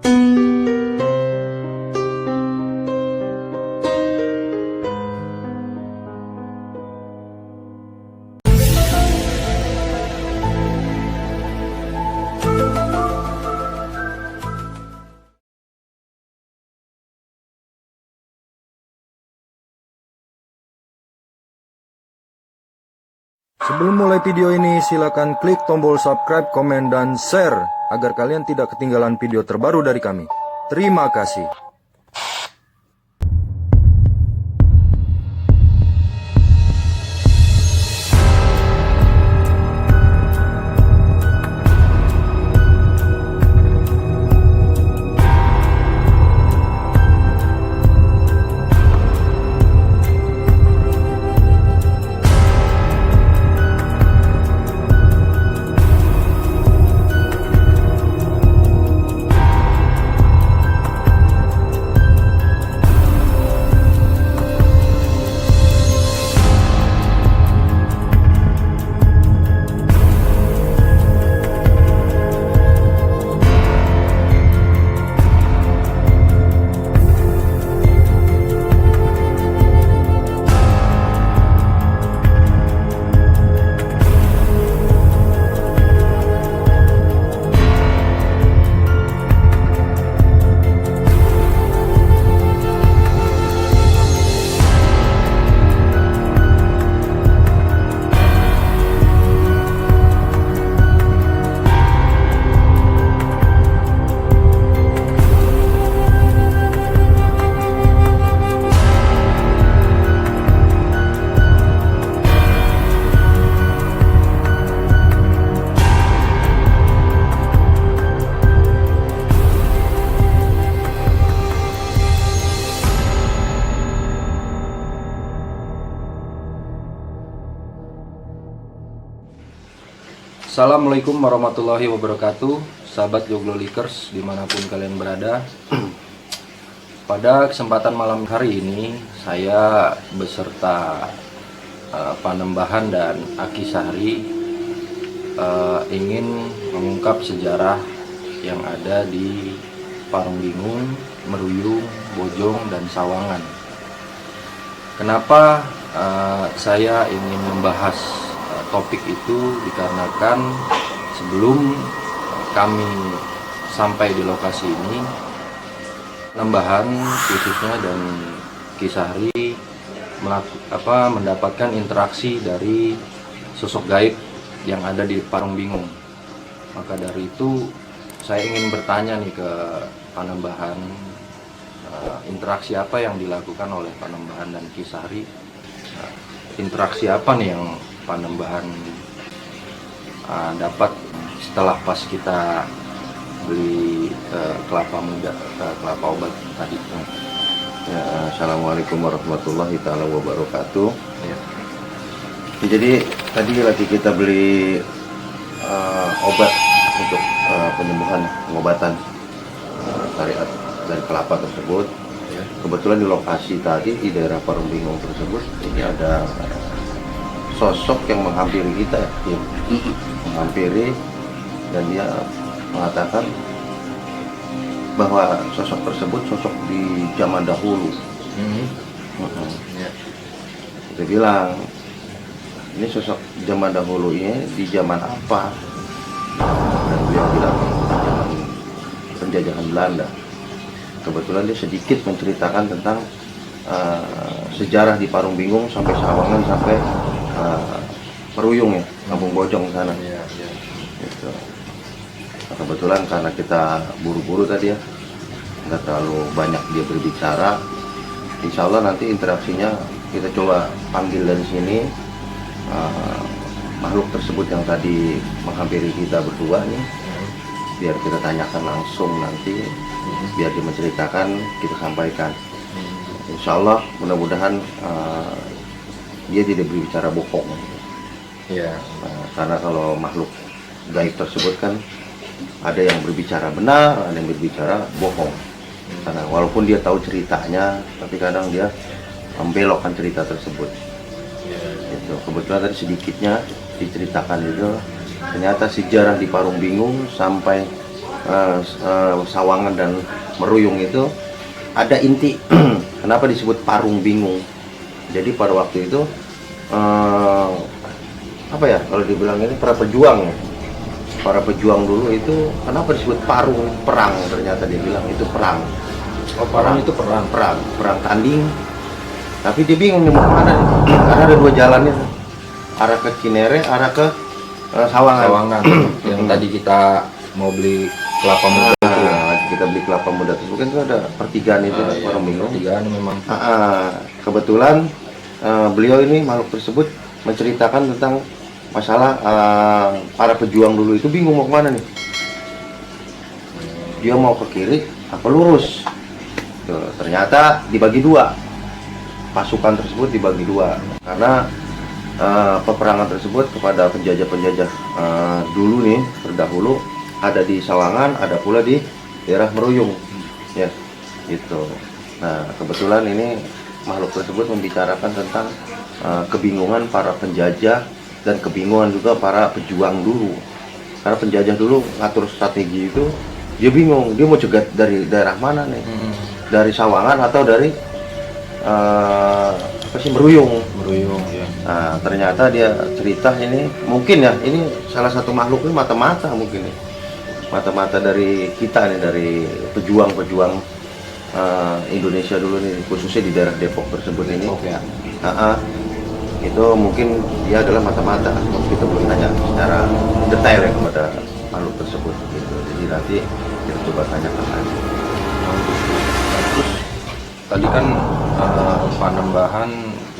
Sebelum mulai video ini, silakan klik tombol subscribe, komen, dan share agar kalian tidak ketinggalan video terbaru dari kami. Terima kasih. Assalamualaikum warahmatullahi wabarakatuh, sahabat Joglo Likers dimanapun kalian berada. Pada kesempatan malam hari ini, saya beserta Panembahan dan Aki Sahri ingin mengungkap sejarah yang ada di Parungbingung, Meruyung, Bojong, dan Sawangan. Kenapa saya ingin membahas topik itu? Dikarenakan sebelum kami sampai di lokasi ini, Panembahan khususnya dan Ki Sahri mendapatkan interaksi dari sosok gaib yang ada di Parungbingung. Maka dari itu saya ingin bertanya nih ke Panembahan, interaksi apa yang dilakukan oleh Panembahan dan Ki Sahri? Interaksi apa nih yang Panembahan dapat setelah pas kita beli kelapa muda, kelapa obat tadi? Ya, Assalamualaikum warahmatullahi taala wabarakatuh. Ya. Jadi tadi lagi kita beli obat untuk penyembuhan, pengobatan syariat dari kelapa tersebut. Ya. Kebetulan di lokasi tadi di daerah Parungbingung tersebut ini ada sosok yang menghampiri kita, ya. Menghampiri, dan dia mengatakan bahwa sosok tersebut sosok di zaman dahulu. Ya. Kita bilang, ini sosok zaman dahulu ini di zaman apa? Dan dia bilang zaman penjajahan Belanda. Kebetulan dia sedikit menceritakan tentang sejarah di Parungbingung sampai Sawangan sampai Meruyung, ya, Kampung Bojong sana. Ya. Gitu. Nah, kebetulan karena kita buru-buru tadi, ya, nggak terlalu banyak dia berbicara. Insya Allah nanti interaksinya kita coba panggil dari sini makhluk tersebut yang tadi menghampiri kita berdua nih, biar kita tanyakan langsung nanti, biar dia menceritakan, kita sampaikan. Insya Allah mudah-mudahan dia tidak berbicara bohong. Ya. Karena kalau makhluk gaib tersebut kan ada yang berbicara benar, ada yang berbicara bohong. Karena walaupun dia tahu ceritanya, tapi kadang dia membelokkan cerita tersebut. Gitu. Kebetulan tadi sedikitnya diceritakan itu, ternyata sejarah di Parungbingung sampai Sawangan dan Meruyung itu ada inti kenapa disebut Parung Bingung. Jadi pada waktu itu apa ya, kalau dibilang ini para pejuang dulu itu kenapa disebut parung, perang, ternyata dia bilang itu perang. Oh, perang itu perang. Perang tanding. Tapi dia bingung mau kemana nih, karena ada dua jalannya, arah ke Cinere, arah ke Sawangan. Yang tadi kita mau beli kelapa muda itu. Kita beli kelapa muda tersebut kan itu ada pertigaan itu, Parung Bingung. Pertigaan memang. Kebetulan beliau ini makhluk tersebut menceritakan tentang masalah para pejuang dulu itu bingung mau kemana nih. Dia mau ke kiri apa lurus. Tuh, ternyata dibagi dua. Pasukan tersebut dibagi dua karena peperangan tersebut kepada penjajah-penjajah dulu nih terdahulu ada di Sawangan, ada pula di daerah Meruyung, ya, gitu. Nah, kebetulan ini makhluk tersebut membicarakan tentang kebingungan para penjajah dan kebingungan juga para pejuang dulu. Karena penjajah dulu ngatur strategi itu, dia bingung, dia mau cegat dari daerah mana nih, dari Sawangan atau dari Meruyung Ya. Nah, ternyata dia cerita ini mungkin ya, ini salah satu makhluk ini mata-mata mungkin nih, mata-mata dari kita nih, dari pejuang-pejuang Indonesia dulu nih, khususnya di daerah Depok tersebut ini. Ya. Itu mungkin dia adalah mata-mata, kita belum tanya secara detail ya kepada makhluk tersebut gitu. Jadi nanti kita coba tanyakan lagi. Terus tadi kan Panembahan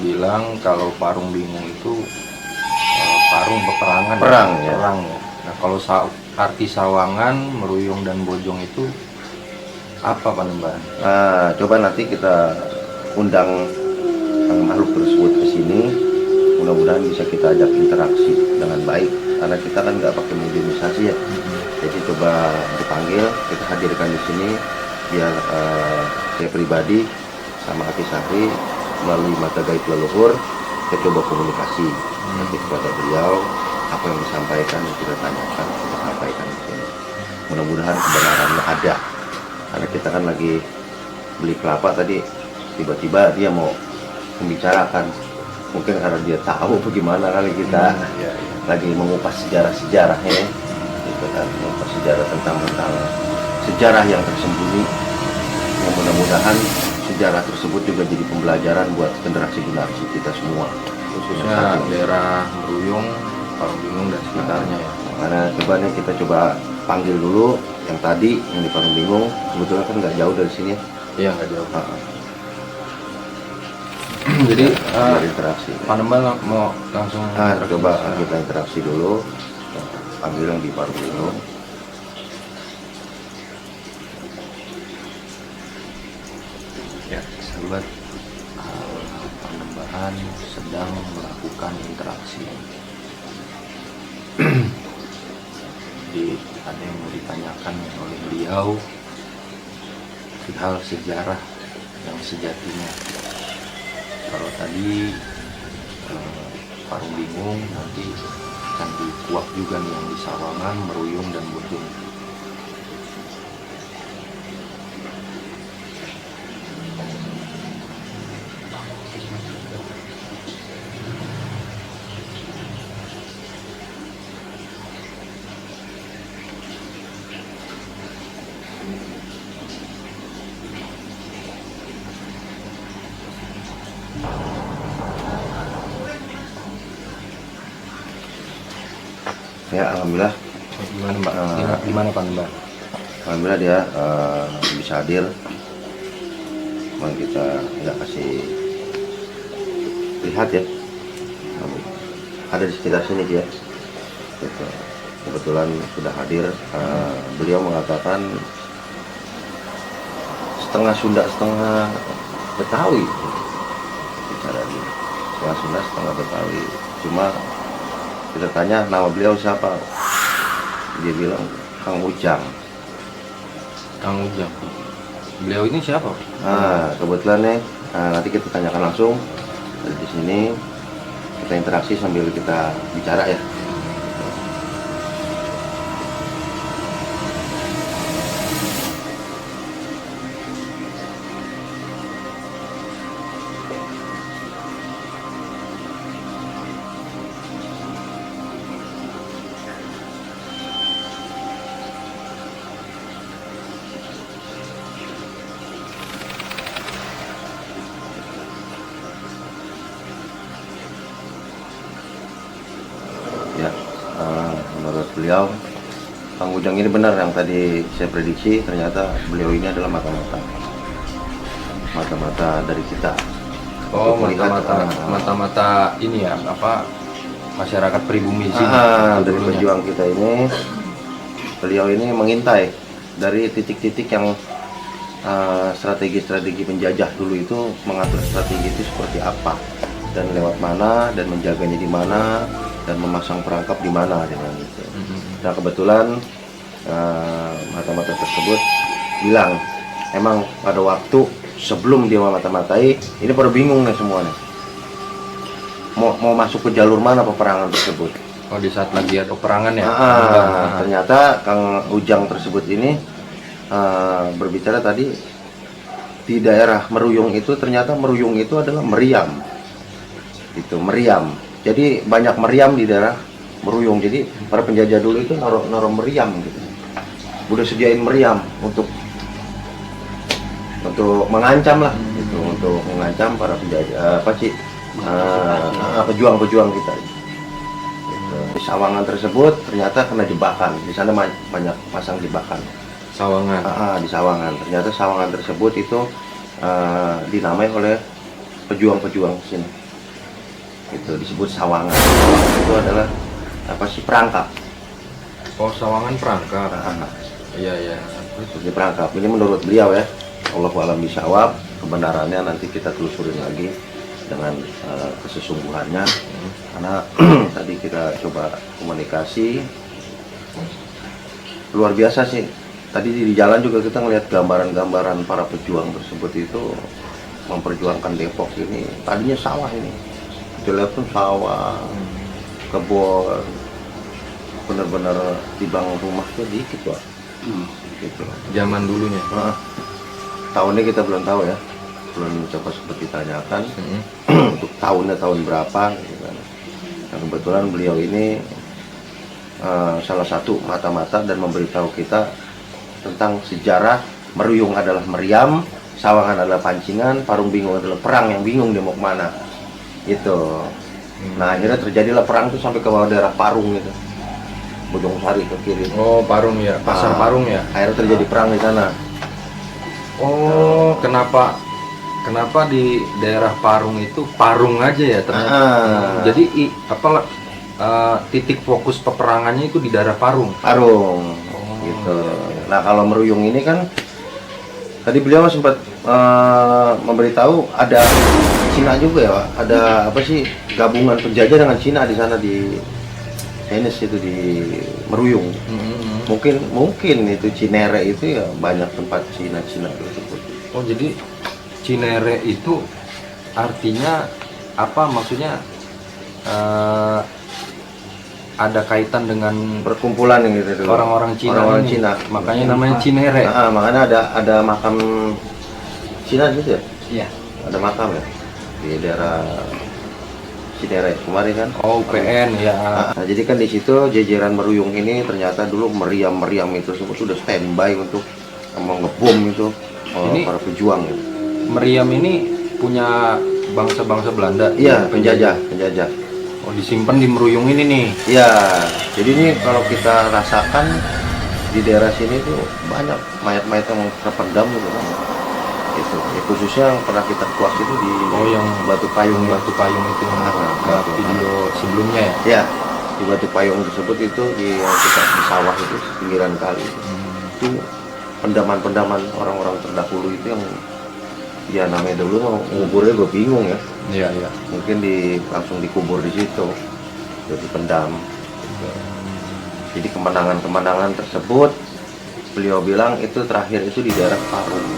bilang kalau Parung Bingung itu parung peperangan. Perang ya. Nah, kalau arti Sawangan, Meruyung dan Bojong itu apa Panembahan? Coba nanti kita undang makhluk tersebut ke sini, mudah-mudahan bisa kita ajak interaksi dengan baik karena kita kan nggak pakai mediumisasi ya. Jadi coba dipanggil, kita hadirkan di sini biar saya pribadi sama Aki Sahri melalui mata gaib leluhur kita coba komunikasi nanti kepada beliau, apa yang disampaikan kita tanyakan, kita sampaikan di sini. Mudah-mudahan kebenarannya ada, karena kita kan lagi beli kelapa tadi, tiba-tiba dia mau membicarakan, mungkin karena dia tahu bagaimana kali kita lagi mengupas sejarah-sejarahnya, gitu kan, mengupas sejarah tentang sejarah yang tersembunyi, yang mudah-mudahan sejarah tersebut juga jadi pembelajaran buat generasi kita semua, khususnya daerah Meruyung, Parung Bingung dan sekitarnya ya. Karena coba nih kita coba panggil dulu yang tadi yang di Parung Bingung, kebetulan kan nggak jauh dari sini ya. Iya, nggak jauh. Jadi interaksi. Panembahan mau langsung coba kita interaksi dulu, panggil yang di Parung Bingung. Ya, sahabat, Panembahan sedang melakukan interaksi. Jadi ada yang mau ditanyakan oleh beliau hal sejarah yang sejatinya. Kalau tadi Parung Bingung, nanti akan dikuak juga nih yang di Sawangan, Meruyung dan Bojong. Ya, alhamdulillah. Gimana Mbak? Gimana Pak Mbak? Alhamdulillah dia bisa hadir. Memang kita nggak kasih lihat ya. Ada di sekitar sini dia. Gitu. Kebetulan sudah hadir. Beliau mengatakan setengah Sunda, setengah Betawi. Bicara dia. Setengah Sunda, setengah Betawi. Cuma kita tanya nama beliau siapa, dia bilang Kang Ujang. Kang Ujang. Beliau ini siapa? Kebetulan nih, nanti kita tanyakan langsung dari di sini, kita interaksi sambil kita bicara ya. beliau. Kang Ujang ini benar yang tadi saya prediksi, ternyata beliau ini adalah mata-mata dari kita. Oh, Untuk melihat, mata-mata ini ya, apa, masyarakat pribumi di sini. dari pejuang kita ini, beliau ini mengintai dari titik-titik yang strategi-strategi penjajah dulu itu, mengatur strategi itu seperti apa dan lewat mana dan menjaganya di mana dan memasang perangkap di mana dengan itu. Nah kebetulan mata-mata tersebut bilang emang pada waktu sebelum dia mata-matai ini pada bingung nih semuanya mau masuk ke jalur mana peperangan tersebut. Oh, di saat lagi ada peperangan ya? Ternyata Kang Ujang tersebut ini berbicara tadi di daerah Meruyung itu, ternyata Meruyung itu adalah meriam. Itu meriam. Jadi banyak meriam di daerah Meruyung. Jadi para penjajah dulu itu naruh meriam gitu. Udah sediain meriam untuk mengancam lah, gitu, untuk mengancam para penjajah pejuang-pejuang kita. Di Sawangan tersebut ternyata kena jebakan. Di sana banyak pasang jebakan. Sawangan. Di Sawangan. Ternyata Sawangan tersebut itu dinamai oleh pejuang-pejuang sini. Itu disebut Sawangan. Itu adalah perangkap. Oh, Sawangan perangkap. Iya. Itu perangkap. Ini menurut beliau ya. Allahu a'lam bishawab. Kebenarannya nanti kita telusurin lagi dengan kesesungguhannya. Karena tadi kita coba komunikasi. Luar biasa sih. Tadi di jalan juga kita ngelihat gambaran-gambaran para pejuang tersebut itu memperjuangkan Depok ini. Tadinya sawah ini, kita lihat pun sawah, kebun, benar-benar di bang rumah tuh dikit Pak. Gitu. Zaman dulunya. Tahunnya kita belum tahu ya, belum coba seperti tanyakan untuk tahunnya tahun berapa. Gitu kan. Nah, kebetulan beliau ini salah satu mata-mata dan memberitahu kita tentang sejarah Meruyung adalah meriam, Sawangan adalah pancingan, Parung Bingung adalah perang yang bingung dia mau kemana gitu. Nah akhirnya terjadilah perang itu sampai ke daerah Parung gitu, Bojong Sari ke kiri. Oh, Parung ya, pasar Parung ya. Akhirnya terjadi perang di sana. Oh, kenapa di daerah Parung itu Parung aja ya ternyata. Jadi titik fokus peperangannya itu di daerah Parung. Gitu. Nah kalau Meruyung ini kan tadi beliau sempat memberitahu ada Cina juga ya Pak. Ada gabungan penjajah dengan Cina di sana di Chinese itu di Meruyung. Mungkin itu Cinere itu ya banyak tempat Cina tersebut. Oh, jadi Cinere itu artinya apa, maksudnya ada kaitan dengan perkumpulan yang gitu dulu. Orang-orang Cina. Makanya namanya Cinere. Makanya ada makam Cina gitu ya? Iya. Ada makam ya di daerah Cinere kemarin kan? Oh, UPN ya. Nah, jadi kan di situ jajaran Meruyung ini ternyata dulu meriam itu sudah standby untuk ngebom itu para pejuang gitu. Meriam ini punya bangsa-bangsa Belanda. Iya, penjajah. Oh, disimpan di Meruyung ini nih. Iya, jadi ini kalau kita rasakan di daerah sini tuh banyak mayat-mayat yang terpendam gitu kan. Itu khususnya yang pernah kita kuas itu di yang Batu Payung itu video sebelumnya ya. Ya, di Batu Payung tersebut itu di sawah itu pinggiran kali. Itu pendaman orang-orang terdahulu itu yang ya namanya dulu nguburnya gue bingung ya. Iya. Mungkin langsung dikubur di situ, jadi pendam. Jadi kemenangan tersebut beliau bilang itu terakhir itu di daerah Parung.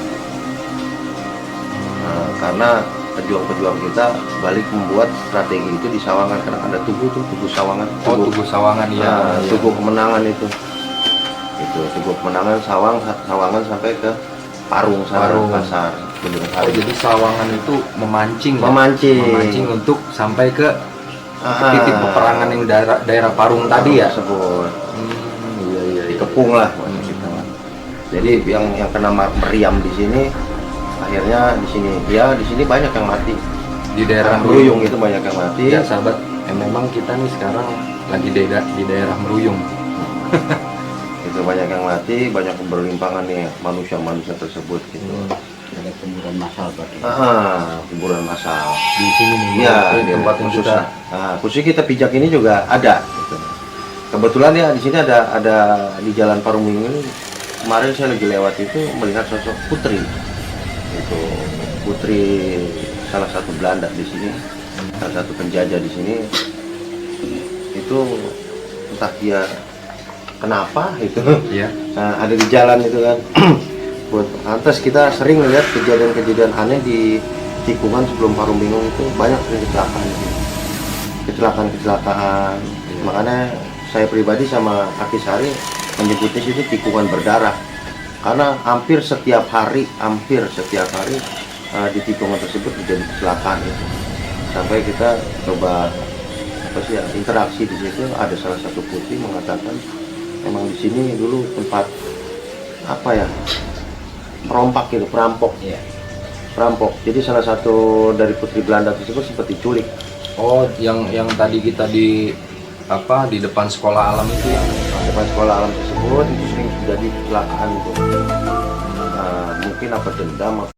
Nah, karena pejuang-pejuang kita balik membuat strategi itu di Sawangan karena ada tugu Sawangan. Tugu Sawangan ya. Tugu kemenangan itu. Tugu kemenangan Sawangan sampai ke Parung pasar. Oh, jadi Sawangan itu memancing untuk sampai ke titik peperangan yang daerah Parung tadi ya. Iya. Dikepung lah kita. Jadi yang kena meriam di sini akhirnya di sini banyak yang mati. Di daerah Meruyung itu banyak yang mati. Ya sahabat, memang kita nih sekarang lagi di daerah Meruyung. Itu banyak yang mati, banyak yang berlimpangan nih manusia-manusia tersebut gitu. Ada kuburan massal berarti. Kuburan massal. Di sini nih, Ya, di tempat yang khusus. kita. Khusus kita pijak ini juga ada. Gitu. Kebetulan ya di sini ada di Jalan Parungminggu ini. Kemarin saya lagi lewat itu melihat sosok putri. Itu putri salah satu Belanda di sini, salah satu penjajah di sini. Itu entah dia kenapa itu. Iya. Ada di jalan itu kan. Buat lantas kita sering lihat kejadian-kejadian aneh di tikungan sebelum Parungminggu itu banyak kecelakaan. Makanya saya pribadi sama Kaki Sari menyebutnya itu tikungan berdarah karena hampir setiap hari di tikungan tersebut terjadi kecelakaan itu. Sampai kita coba interaksi di situ, ada salah satu putri mengatakan emang di sini dulu tempat perompak gitu, perampok. Iya. Perampok. Jadi salah satu dari putri Belanda tersebut sempat diculik. Oh, yang tadi kita di depan sekolah alam itu ya. Depan sekolah alam tersebut itu sering terjadi kecelakaan itu. Mungkin apa dendam